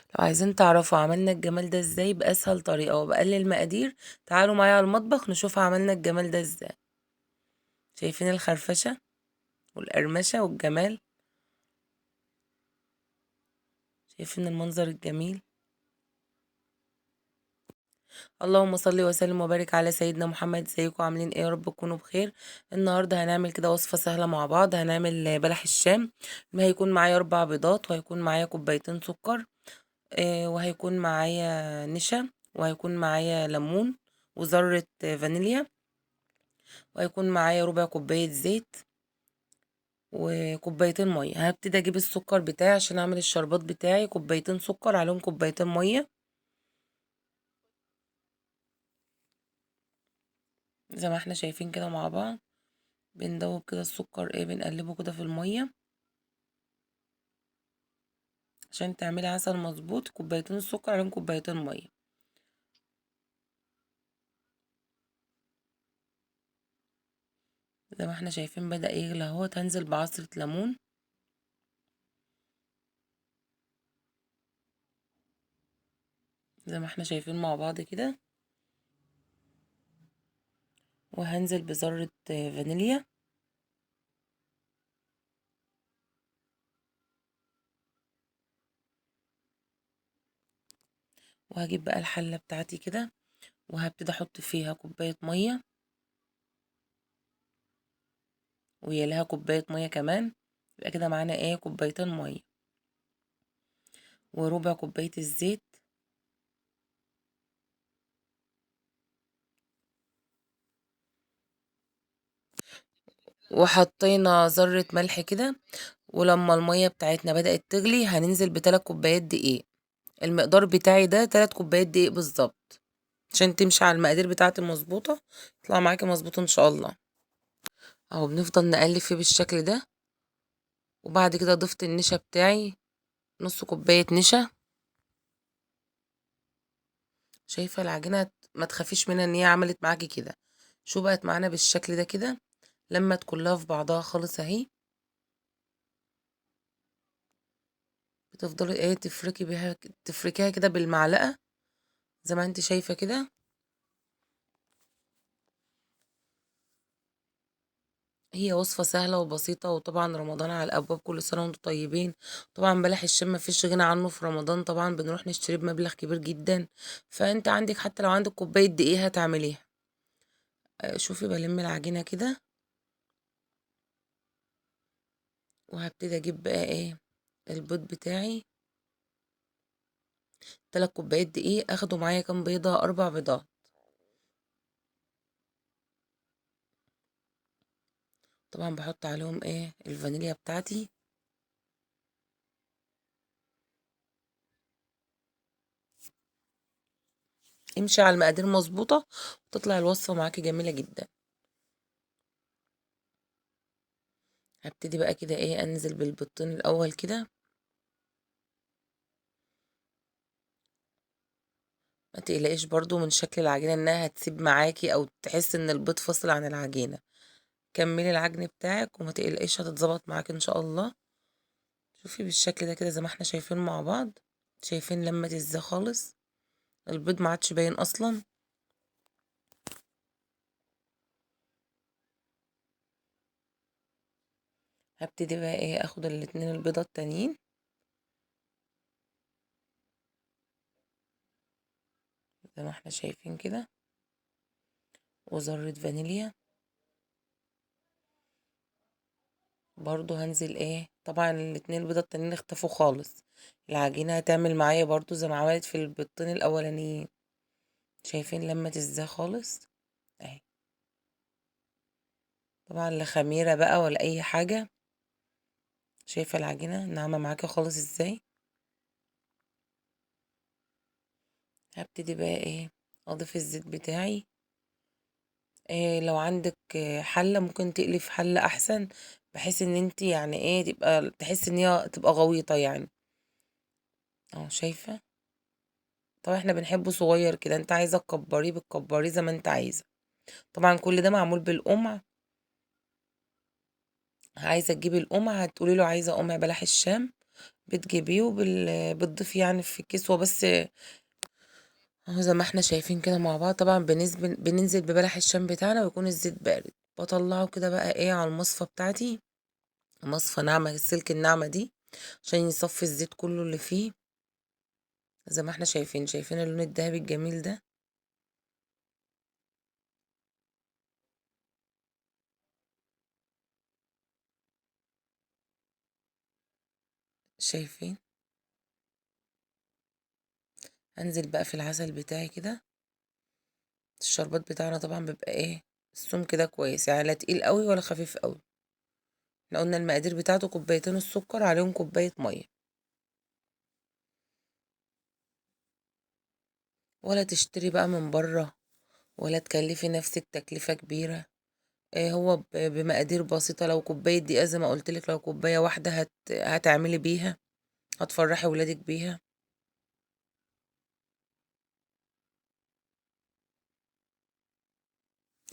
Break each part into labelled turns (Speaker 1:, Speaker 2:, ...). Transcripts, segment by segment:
Speaker 1: لو عايزين تعرفوا عملنا الجمال ده ازاي بأسهل طريقة وبأقل مقادير، تعالوا معايا على المطبخ نشوف عملنا الجمال ده ازاي. شايفين الخرفشة والقرمشة والجمال؟ شايفين المنظر الجميل؟ اللهم صل وسلم وبارك على سيدنا محمد. ازيكم عاملين ايه؟ يا رب تكونوا بخير. النهارده هنعمل كده وصفة سهلة مع بعض. هنعمل بلح الشام. هيكون معايا 4 بيضات، وهيكون معايا كوبايتين سكر، وهيكون معايا نشا، وهيكون معايا ليمون وذرة فانيليا، وهيكون معايا ربع كوباية زيت وكوبايتين مية. هبتدي اجيب السكر بتاعي عشان اعمل الشربات بتاعي. كوبايتين سكر عليهم كوبايتين مية زي ما احنا شايفين كده مع بعض. بندوب كده السكر، بنقلبه كده في المية عشان تعملي عسل مظبوط. كوبايتين السكر عليهم كوبايتين مية. زي ما احنا شايفين بدأ يغلي اهوت. هنزل بعصرة ليمون زي ما احنا شايفين مع بعض كده، وهنزل بذرة فانيليا، وهجيب بقى الحلة بتاعتي كده، وهبتدي احط فيها كوباية مية، ويليها كوباية مية كمان. يبقى كده معانا كوبايتين مية وربع كوباية الزيت، وحطينا ذرة ملح كده. ولما المية بتاعتنا بدأت تغلي هننزل ب3 كوبايات دقيق. المقدار بتاعي ده 3 كوبايات دقيق بالظبط، عشان تمشي على المقادير بتاعتي مظبوطة، يطلع معاكي مظبوط ان شاء الله. اهو بنفضل نقلب فيه بالشكل ده. وبعد كده ضفت النشا بتاعي، نص كوباية نشا. شايفة العجينة؟ ما تخافيش منها ان هي عملت معاكي كده. شو بقت معانا بالشكل ده كده، لمت كلها في بعضها خالص اهي. بتفضلي تفركي بيها، تفركيها كده بالمعلقة زي ما انت شايفة كده. هي وصفة سهلة وبسيطة، وطبعا رمضان على الأبواب، كل سنة وانتم طيبين. طبعا بلح الشام مفيش غنى عنه في رمضان، طبعا بنروح نشتريه بمبلغ كبير جدا. فانت عندك حتى لو عندك كوباية دقيق هتعمليها. شوفي بلم العجينة كده، وهبتدي اجيب بقى البيض بتاعي. 3 كوبايات دقيق اخدوا معايا كام بيضة؟ 4 بيضات. طبعا بحط عليهم الفانيليا بتاعتي. امشي على المقادير مظبوطة، وتطلع الوصفة معاكي جميلة جدا. هبتدي بقى كده انزل بالبيضتين الاول كده. ما تقلقيش برضو من شكل العجينة انها هتسيب معاكي او تحس ان البيض فاصل عن العجينة. كملي العجن بتاعك وما تقلقيش، هتتظبط معاكي ان شاء الله. شوفي بالشكل ده كده زي ما احنا شايفين مع بعض. شايفين لمت ازاي خالص؟ البيض ما عادش باين اصلا. هبتدي بقى اخد الاتنين البيضة التانيين زي ما احنا شايفين كده، وذرة فانيليا. برضو هنزل طبعا الاتنين البيضة التانيين اختفوا خالص. العجينة هتعمل معايا برضو زي ما عملت في البيضتين الاولانيين. شايفين لمت ازاي خالص؟ اهي. طبعا لا خميرة بقى ولا اي حاجة. شايفة العجينة ناعمة معاكي خالص ازاي؟ هبتدي بقى اضيف الزيت بتاعي. لو عندك حلة ممكن تقلي في حلة احسن، بحيث ان انت يعني تبقى تحس ان هي تبقى غويطة يعني. اه شايفة؟ طبعا احنا بنحبه صغير كده، انت عايزة تكبريه بتكبريه زي ما انت عايزة. طبعا كل ده معمول بالقمع. عايزة تجيبي القمع هتقولي له عايزة قمع بلح الشام، بتجيبيه بتضيفيه يعني في كيس. هو بس اهو زي ما احنا شايفين كده مع بعض. طبعا بننزل ببلح الشام بتاعنا ويكون الزيت بارد. بطلعه كده بقى ايه على المصفى بتاعتي، مصفى ناعمة السلك الناعمة دي، عشان يصفي الزيت كله اللي فيه. زي ما احنا شايفين اللون الذهبي الجميل ده. شايفين. انزل بقى في العسل بتاعي كده. الشربات بتاعنا طبعا بيبقى ايه، السمك كده كويس يعني، لا تقيل قوي ولا خفيف قوي. احنا قلنا المقادير بتاعته كوبايتين السكر عليهم كوباية مية. ولا تشتري بقى من بره، ولا تكلفي نفسك تكلفة كبيرة. هو بمقادير بسيطة. لو كوباية دقيقة زي ما قلتلك، لو كوباية واحدة هتعملي بيها، هتفرحي ولادك بيها.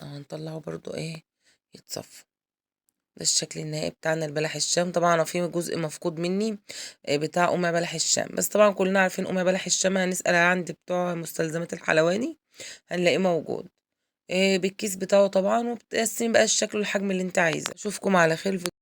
Speaker 1: هنطلعه برضو ايه، يتصفى. ده الشكل النهائي بتاعنا البلح الشام. طبعا أنا في جزء مفقود مني بتاع قمع بلح الشام، بس طبعا كلنا عارفين قمع بلح الشام. هنسأل عند بتوع مستلزمات الحلواني هنلاقيه موجود بالكيس بتاعه طبعا. وبتقسمي بقى الشكل والحجم اللي انت عايزه. اشوفكم على خير.